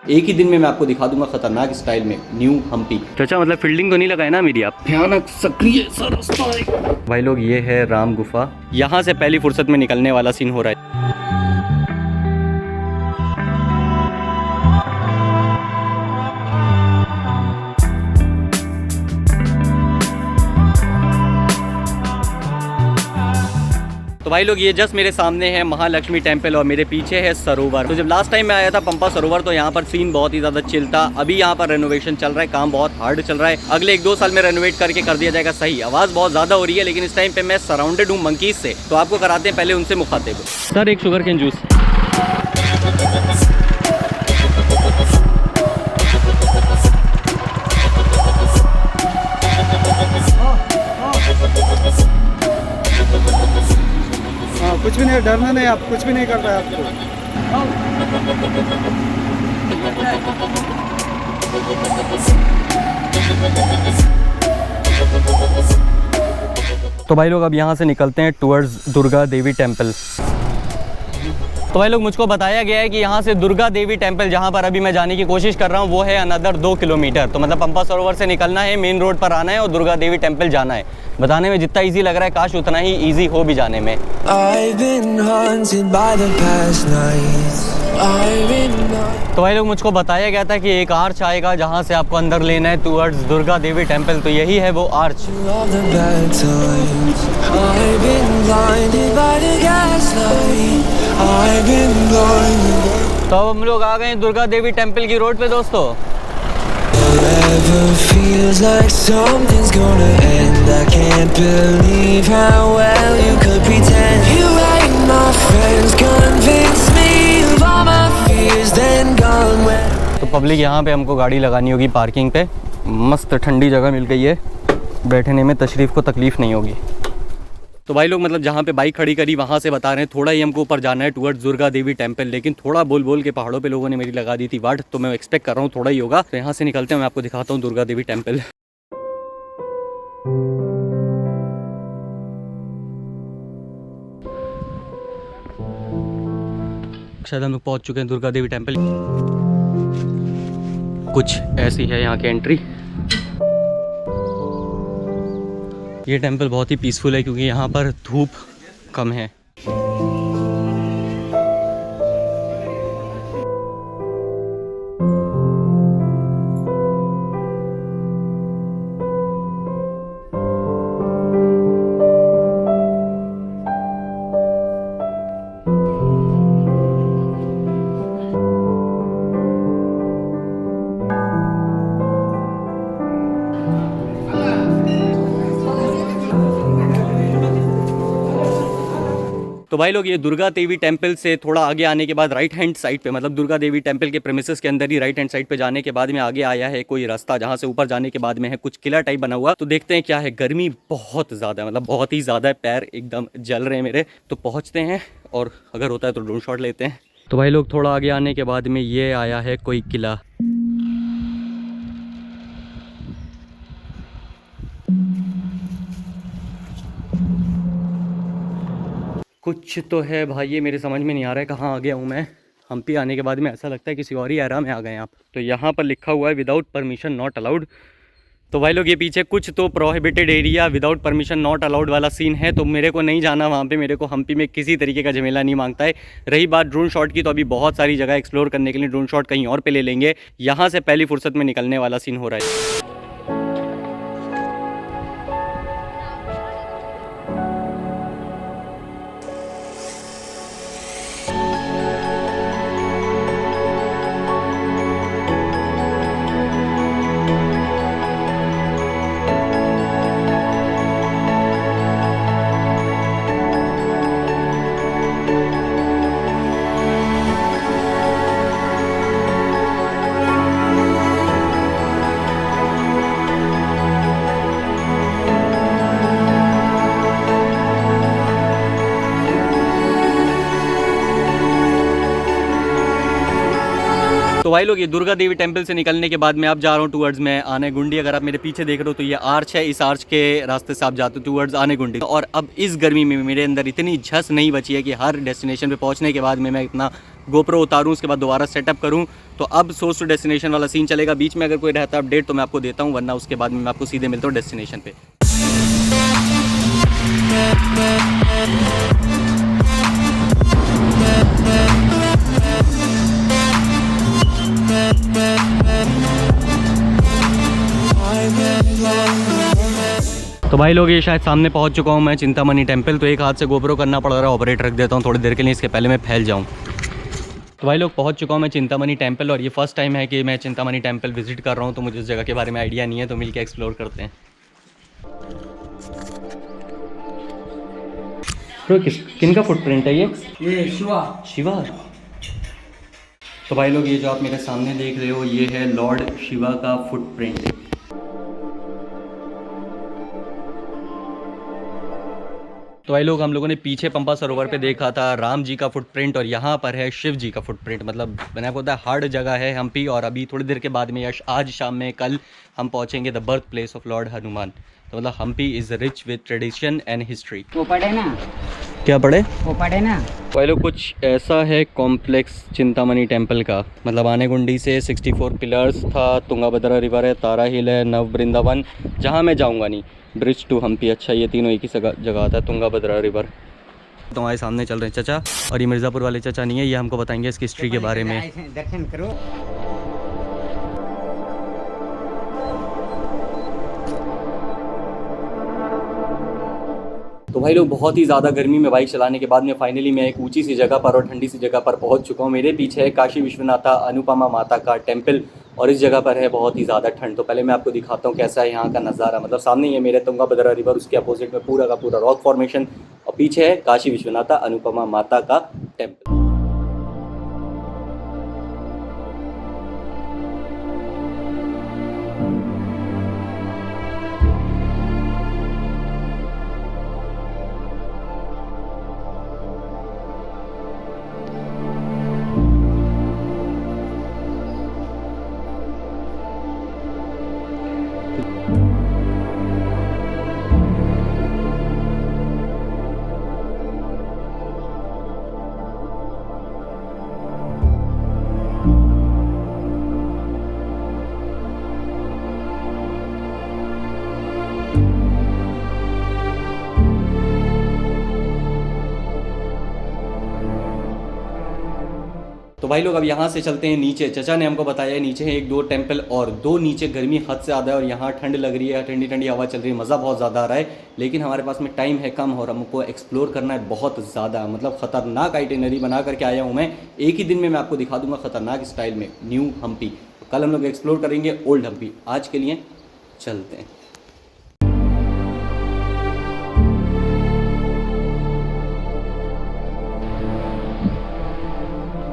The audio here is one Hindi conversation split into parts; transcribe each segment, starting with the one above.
एक ही दिन में मैं आपको दिखा दूंगा खतरनाक स्टाइल में न्यू हम्पी। चाचा मतलब फील्डिंग तो नहीं लगाए ना मेरी आप? भयानक सक्रिय सा रास्ता है भाई लोग। ये है राम गुफा, यहाँ से पहली फुर्सत में निकलने वाला सीन हो रहा है। तो भाई लोग ये जस्ट मेरे सामने है महालक्ष्मी टेम्पल और मेरे पीछे है सरोवर। तो जब लास्ट टाइम मैं आया था पंपा सरोवर तो यहाँ पर सीन बहुत ही ज़्यादा चिल था। अभी यहाँ पर रेनोवेशन चल रहा है, काम बहुत हार्ड चल रहा है। अगले 1-2 साल में रेनोवेट करके कर दिया जाएगा सही। आवाज़ बहुत ज़्यादा हो रही है लेकिन इस टाइम पे मैं सराउंडेड हूँ मंकीज से, तो आपको कराते हैं पहले उनसे मुखातिब। सर एक शुगर केन जूस। कुछ भी नहीं, डरना नहीं, आप कुछ भी नहीं कर रहा है आपको। तो भाई लोग अब यहाँ से निकलते हैं टुवर्ड्स दुर्गा देवी टेम्पल। तो भाई लोग मुझको बताया गया है कि यहाँ से दुर्गा देवी टेम्पल जहाँ पर अभी मैं जाने की कोशिश कर रहा हूँ वो है अनदर 2 किलोमीटर। तो मतलब पंपा सरोवर से निकलना है, मेन रोड पर आना है और दुर्गा देवी टेम्पल जाना है। बताने में जितना इजी लग रहा है काश उतना ही इजी हो भी जाने में। तो भाई लोग मुझको बताया गया था कि एक आर्च आएगा जहाँ से आपको अंदर लेना है टुवर्ड्स दुर्गा देवी टेम्पल। तो यही है वो आर्च। तो अब हम लोग आ गए हैं दुर्गा देवी टेम्पल की रोड पे दोस्तों। Feels like something's gonna end. I can't believe how well you could pretend. You ain't my friends, convince me of all my fears, then gone where. तो पब्लिक यहाँ पे हमको गाड़ी लगानी होगी पार्किंग पे। मस्त ठंडी जगह मिल गई है, बैठने में तशरीफ़ को तकलीफ़ नहीं होगी। तो भाई लोग मतलब जहाँ पे बाइक खड़ी करी वहाँ से बता रहे हैं थोड़ा ही हमको ऊपर जाना है टुवर्ड्स दुर्गा देवी टेम्पल। लेकिन थोड़ा बोल बोल के पहाड़ों पे लोगों ने मेरी लगा दी थी वाट, तो मैं एक्सपेक्ट कर रहा हूँ थोड़ा ही होगा। तो यहाँ से निकलते हैं, मैं आपको दिखाता हूँ दुर्गा देवी टेम्पल। शायद हम लोग पहुँच चुके हैं दुर्गा देवी टेम्पल। कुछ ऐसी है यहाँ की एंट्री। ये टेम्पल बहुत ही पीसफुल है क्योंकि यहाँ पर धूप कम है। तो भाई लोग ये दुर्गा देवी टेम्पल से थोड़ा आगे आने के बाद राइट हैंड साइड पे, मतलब दुर्गा देवी टेम्पल के प्रेमिसेस के अंदर ही राइट हैंड साइड पे जाने के बाद में आगे आया है कोई रास्ता जहाँ से ऊपर जाने के बाद में है कुछ किला टाइप बना हुआ। तो देखते हैं क्या है। गर्मी बहुत ज़्यादा है, मतलब बहुत ही ज़्यादा है, पैर एकदम जल रहे हैं मेरे। तो पहुँचते हैं और अगर होता है तो ड्रोन शॉट लेते हैं। तो भाई लोग थोड़ा आगे आने के बाद में ये आया है कोई किला। कुछ तो है भाई, ये मेरे समझ में नहीं आ रहा है कहाँ आ गया हूँ मैं। हम्पी आने के बाद में ऐसा लगता है किसी और ही एरा में आ गए हैं आप। तो यहाँ पर लिखा हुआ है विदाउट परमिशन नॉट अलाउड। तो भाई लोग ये पीछे कुछ तो prohibited area without permission not allowed वाला सीन है। तो मेरे को नहीं जाना वहाँ पे, मेरे को हम्पी में किसी तरीके का झमेला नहीं मांगता है। रही बात ड्रोन शॉट की, तो अभी बहुत सारी जगह एक्सप्लोर करने के लिए ड्रोन शॉट कहीं और पे ले लेंगे। यहाँ से पहली फुर्सत में निकलने वाला सीन हो रहा है। तो भाई लोग ये दुर्गा देवी टेम्पल से निकलने के बाद मैं अब जा रहा हूँ टूवर्ड्स में आने गुंडी। अगर आप मेरे पीछे देख रहे हो तो ये आर्च है, इस आर्च के रास्ते से आप जाते हो टूवर्ड्स आने गुंडी। और अब इस गर्मी में मेरे अंदर इतनी झस नहीं बची है कि हर डेस्टिनेशन पे पहुँचने के बाद में मैं इतना गोप्रो उतारूँ, उसके बाद दोबारा सेटअप करूँ। तो अब सोर्स टू डेस्टिनेशन वाला सीन चलेगा। बीच में अगर कोई रहता है अपडेट तो मैं आपको देता हूँ, वरना उसके बाद में मैं आपको सीधे मिलता हूँ डेस्टिनेशन पे। तो भाई लोग ये शायद सामने पहुंच चुका हूं मैं, चिंतामणि टेम्पल। तो एक हाथ से गोप्रो करना पड़ रहा है, ऑपरेट रख देता हूं थोड़ी देर के लिए, इसके पहले मैं फैल जाऊं। तो भाई लोग पहुंच चुका हूं मैं चिंतामणि टेम्पल, और ये फर्स्ट टाइम है कि मैं चिंतामणि टेम्पल विजिट कर रहा हूं, तो मुझे इस जगह के बारे में आइडिया नहीं है, तो मिलकर एक्सप्लोर करते हैं। तो किन का फुटप्रिंट है ये शिवा। तो भाई लोग ये जो आप मेरे सामने देख रहे हो, ये है लॉर्ड शिवा का फुटप्रिंट। तो भाई लोग हम लोगों ने पीछे पंपा सरोवर पे देखा था राम जी का फुटप्रिंट, और यहाँ पर है शिव जी का फुटप्रिंट। मतलब मैंने आपको बताया हार्ड जगह है हम्पी, और अभी थोड़ी देर के बाद में आज शाम में कल हम पहुँचेंगे the birth place of lord Hanuman. तो मतलब Hampi is rich with tradition and history. वो पढ़े ना, क्या पढ़े? वो पढ़े ना। भाई लोग कुछ ऐसा है कॉम्प्लेक्स चिंतामणि टेम्पल का। मतलब आनेगुंडी से 64 पिलर्स था, तुंगाभद्रा रिवर है, तारा हिल है, नव वृंदावन, जहाँ मैं जाऊँगा नहीं, ब्रिज टू हम्पी। अच्छा ये तीनों एक ही जगह आता है, तुंगाभद्रा रिवर। तो हमारे सामने चल रहे हैं चचा, और ये मिर्ज़ापुर वाले चचा नहीं है, ये हमको बताएंगे इसकी हिस्ट्री के बारे में। दर्शन करो। तो भाई लोग बहुत ही ज़्यादा गर्मी में बाइक चलाने के बाद में फाइनली मैं एक ऊंची सी जगह पर और ठंडी सी जगह पर पहुंच चुका हूं। मेरे पीछे है काशी विश्वनाथा अनुपमा माता का टेम्पल, और इस जगह पर है बहुत ही ज़्यादा ठंड। तो पहले मैं आपको दिखाता हूं कैसा है यहाँ का नज़ारा। मतलब सामने ही है मेरे तुंगाभद्रा रिवर, उसके अपोजिट में पूरा का पूरा रॉक फॉर्मेशन, और पीछे है काशी विश्वनाथा अनुपमा माता का टेम्पल। तो भाई लोग अब यहाँ से चलते हैं नीचे। चचा ने हमको बताया नीचे है 1-2 टेम्पल, और 2 नीचे गर्मी हद से ज़्यादा है, और यहाँ ठंड लग रही है, ठंडी ठंडी हवा चल रही है, मज़ा बहुत ज़्यादा आ रहा है। लेकिन हमारे पास में टाइम है कम, और हमको एक्सप्लोर करना है बहुत ज़्यादा। मतलब ख़तरनाक आइटिनरी बना करके आया हूँ मैं। एक ही दिन में मैं आपको दिखा दूँगा ख़तरनाक स्टाइल में न्यू हम्पी। कल हम लोग एक्सप्लोर करेंगे ओल्ड हम्पी। आज के लिए चलते हैं।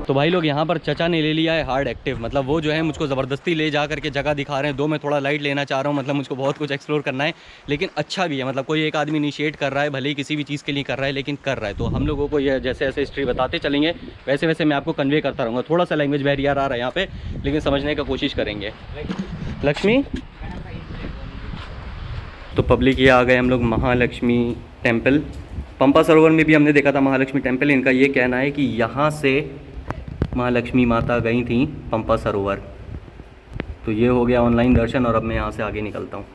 तो भाई लोग यहाँ पर चचा ने ले लिया है हार्ड एक्टिव। मतलब वो जो है मुझको ज़बरदस्ती ले जा करके जगह दिखा रहे हैं। 2 मैं थोड़ा लाइट लेना चाह रहा हूँ, मतलब मुझको बहुत कुछ एक्सप्लोर करना है, लेकिन अच्छा भी है। मतलब कोई एक आदमी इनिशिएट कर रहा है, भले ही किसी भी चीज़ के लिए कर रहा है, लेकिन कर रहा है। तो हम लोगों को ये जैसे जैसे हिस्ट्री बताते चलेंगे वैसे वैसे मैं आपको कन्वे करता रहूँगा। थोड़ा सा लैंग्वेज बैरियर आ रहा है यहाँ पे, लेकिन समझने का कोशिश करेंगे। लक्ष्मी, तो पब्लिक ये आ गए हम लोग महालक्ष्मी टेम्पल। पंपा सरोवर में भी हमने देखा था महालक्ष्मी टेम्पल। इनका ये कहना है कि यहाँ से महालक्ष्मी माता गई थी पंपा सरोवर। तो ये हो गया ऑनलाइन दर्शन, और अब मैं यहाँ से आगे निकलता हूँ।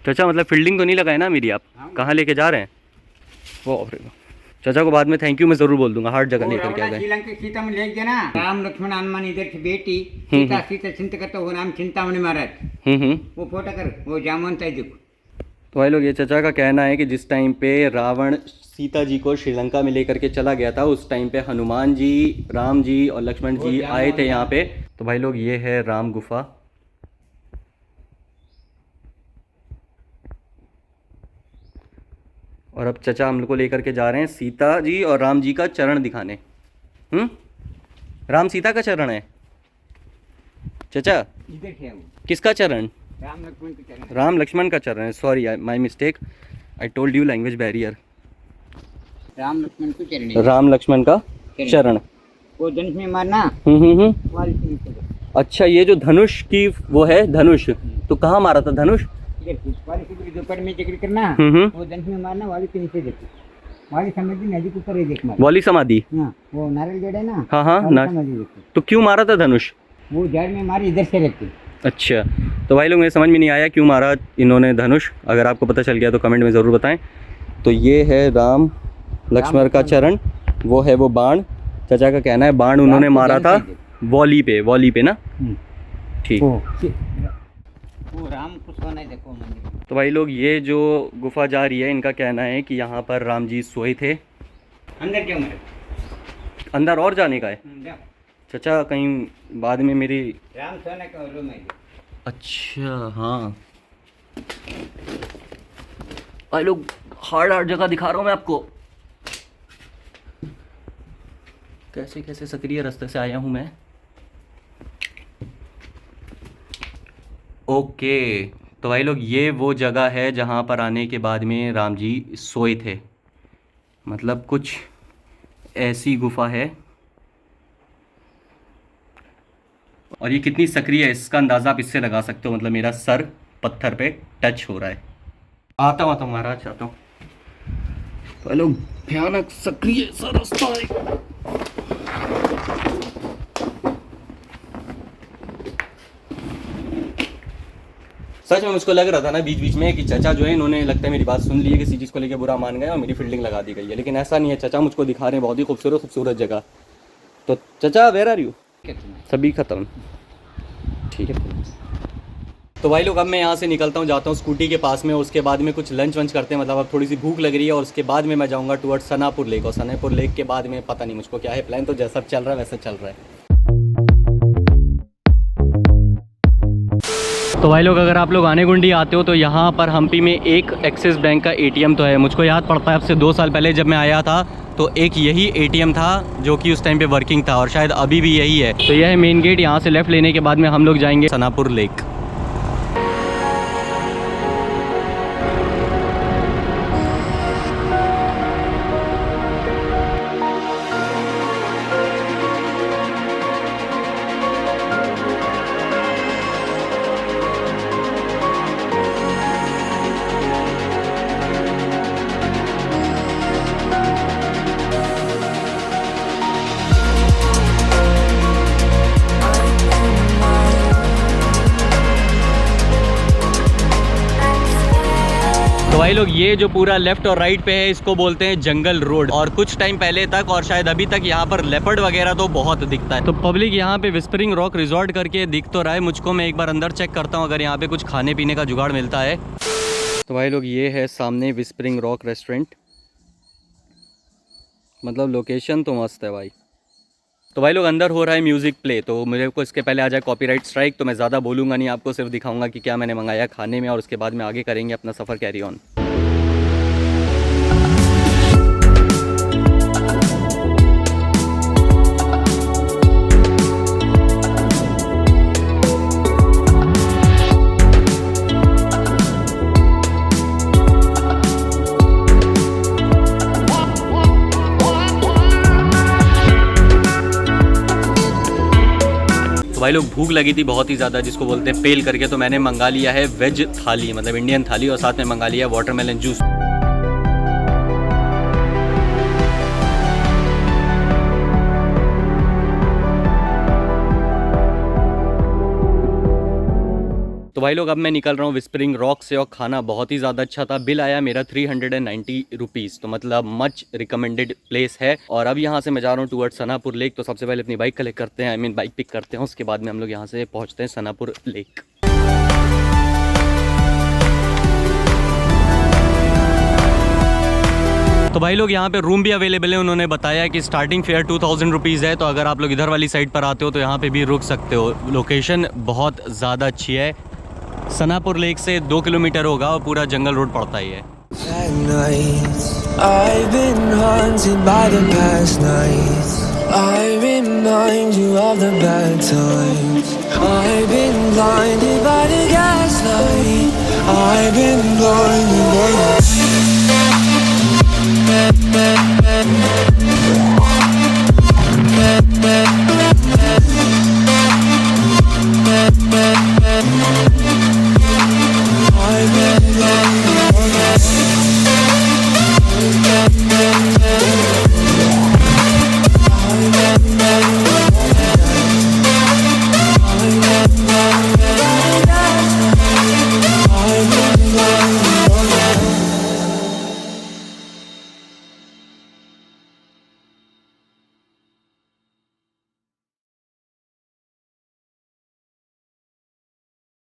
चाचा मतलब फील्डिंग तो नहीं लगाए ना मेरी आप? कहाँ लेके जा रहे हैं वो? चाचा को बाद में थैंक यू मैं जरूर बोल दूंगा, हार्ड जगह लेकर के आ गए। श्रीलंका सीता में लेके देना, राम लक्ष्मण हनुमान इधर से बेटी सीता सीता चिंता करता वो नाम चिंतामणि महाराज। वो फोटो कर, वो जामवंत है देखो। तो भाई लोग ये चाचा का कहना है कि जिस टाइम पे रावण सीता जी को श्रीलंका में लेकर के चला गया था, उस टाइम पे हनुमान जी, राम जी और लक्ष्मण जी आए थे यहाँ पे। तो भाई लोग ये है राम गुफा। और अब चचा हम लोग को लेकर के जा रहे हैं सीता जी और राम जी का चरण दिखाने। राम सीता का चरण है चचा? इधर है वो। किसका चरण? राम लक्ष्मण का चरण। राम लक्ष्मण का चरण है। Sorry my mistake, I told you language barrier. Ram Lakshman को चरण। राम लक्ष्मण का चरण। वो धनुष में मारना वाली के नीचे देखो। अच्छा, ये जो धनुष की वो है धनुष, तो कहाँ मारा था धनुष? इधर वाली के दोपहर में जिक्र करना, वो धनुष में मारना वाली के नीचे देखो। वाली समाधि नदी के ऊपर ही देख मार। वाली समाधि, हाँ, वो नारियल जड़ है ना। हाँ हाँ, समाधि देखो। तो क्यों मारा था धनुष? वो जड़ में मारी इधर से रखी। अच्छा, तो भाई लोग मुझे समझ में नहीं आया क्यों मारा इन्होंने धनुष। अगर आपको पता चल गया तो कमेंट में ज़रूर बताएं। तो ये है राम लक्ष्मण का चरण, वो है वो बाण। चाचा का कहना है बाण उन्होंने मारा था वॉली पे ना। ठीक। वो राम को सोना देखो मंदिर। तो भाई लोग ये जो गुफा जा रही है, इनका कहना है कि यहाँ पर राम जी सोए थे। अंदर क्यों मरे? अंदर और जाने का है जाओ। चाचा, कहीं बाद में मेरी। राम सोने का रूम है। अच्छा हाँ भाई लोग, हार्ड जगह दिखा रहा हूँ मैं आपको। कैसे कैसे सक्रिय रास्ते से आया हूँ मैं। ओके, तो भाई लोग ये वो जगह है जहाँ पर आने के बाद में राम जी सोए थे। मतलब कुछ ऐसी गुफा है, और ये कितनी सक्रिय है इसका अंदाज़ा आप इससे लगा सकते हो। मतलब मेरा सर पत्थर पे टच हो रहा है। आता हूँ महाराज, आता हूँ। तो लोग भयानक सक्रिय सा रास्ता है। सच में मुझको लग रहा था ना बीच बीच में कि चाचा जो है इन्होंने लगता है मेरी बात सुन ली है, किसी चीज़ को लेकर बुरा मान गए और मेरी फील्डिंग लगा दी गई है, लेकिन ऐसा नहीं है। चाचा मुझको दिखा रहे हैं बहुत ही खूबसूरत जगह। तो चाचा वेयर आर यू? सभी खत्म, ठीक है। तो भाई लोग अब मैं यहाँ से निकलता हूँ, जाता हूँ स्कूटी के पास में। उसके बाद में कुछ लंच वंच करते हैं। मतलब अब थोड़ी सी भूख लग रही है, और उसके बाद में मैं जाऊँगा टुवर्ड्स सनापुर लेक। और सनापुर लेक के बाद में पता नहीं मुझको क्या है प्लान, तो जैसा चल रहा है वैसा चल रहा है। तो भाई लोग अगर आप लोग आनेगुंडी आते हो तो यहाँ पर हम्पी में एक एक्सिस बैंक का एटीएम तो है। मुझको याद पड़ता है अब से 2 साल पहले जब मैं आया था तो एक यही एटीएम था जो कि उस टाइम पे वर्किंग था, और शायद अभी भी यही है। तो यह है मेन गेट। यहाँ से लेफ़्ट लेने के बाद में हम लोग जाएंगे सनापुर लेक। भाई लोग ये जो पूरा लेफ्ट और राइट पे है इसको बोलते हैं जंगल रोड। और कुछ टाइम पहले तक और शायद अभी तक यहाँ पर लेपर्ड वगैरह तो बहुत दिखता है। तो पब्लिक यहाँ पे विस्परिंग रॉक रिजॉर्ट करके दिख तो रहा है मुझको। मैं एक बार अंदर चेक करता हूँ अगर यहाँ पे कुछ खाने पीने का जुगाड़ मिलता है। तो भाई लोग ये है सामने विस्परिंग रॉक रेस्टोरेंट। मतलब लोकेशन तो मस्त है भाई। तो भाई लोग अंदर हो रहा है म्यूज़िक प्ले। तो मेरे को इसके पहले आ जाए कॉपीराइट स्ट्राइक, तो मैं ज़्यादा बोलूँगा नहीं, आपको सिर्फ दिखाऊंगा कि क्या मैंने मंगाया खाने में, और उसके बाद में आगे करेंगे अपना सफ़र कैरी ऑन। भाई लोग भूख लगी थी बहुत ही ज़्यादा, जिसको बोलते हैं पेल करके। तो मैंने मंगा लिया है वेज थाली, मतलब इंडियन थाली, और साथ में मंगा लिया है वाटरमेलन जूस। तो भाई लोग अब मैं निकल रहा हूँ विस्परिंग रॉक से, और खाना बहुत ही ज़्यादा अच्छा था। बिल आया मेरा 390 रुपीज़। तो मतलब मच रिकमेंडेड प्लेस है। और अब यहाँ से मैं जा रहा हूँ टुवर्ड्स सनापुर लेक। तो सबसे पहले अपनी बाइक कलेक्ट करते हैं, आई मीन बाइक पिक करते हैं। उसके बाद में हम लोग यहाँ से पहुँचते हैं सनापुर लेक। तो भाई लोग यहाँ पे रूम भी अवेलेबल है। उन्होंने बताया कि स्टार्टिंग फेयर 2000 रुपीज़ है। तो अगर आप लोग इधर वाली साइड पर आते हो तो यहाँ पे भी रुक सकते हो। लोकेशन बहुत ज़्यादा अच्छी है। सनापुर लेक से 2 किलोमीटर होगा और पूरा जंगल रोड पड़ता ही है। At night, I've been haunted by the past nights. I remind you of the bad times. I've been blinded by the gaslight. I've been blinded by the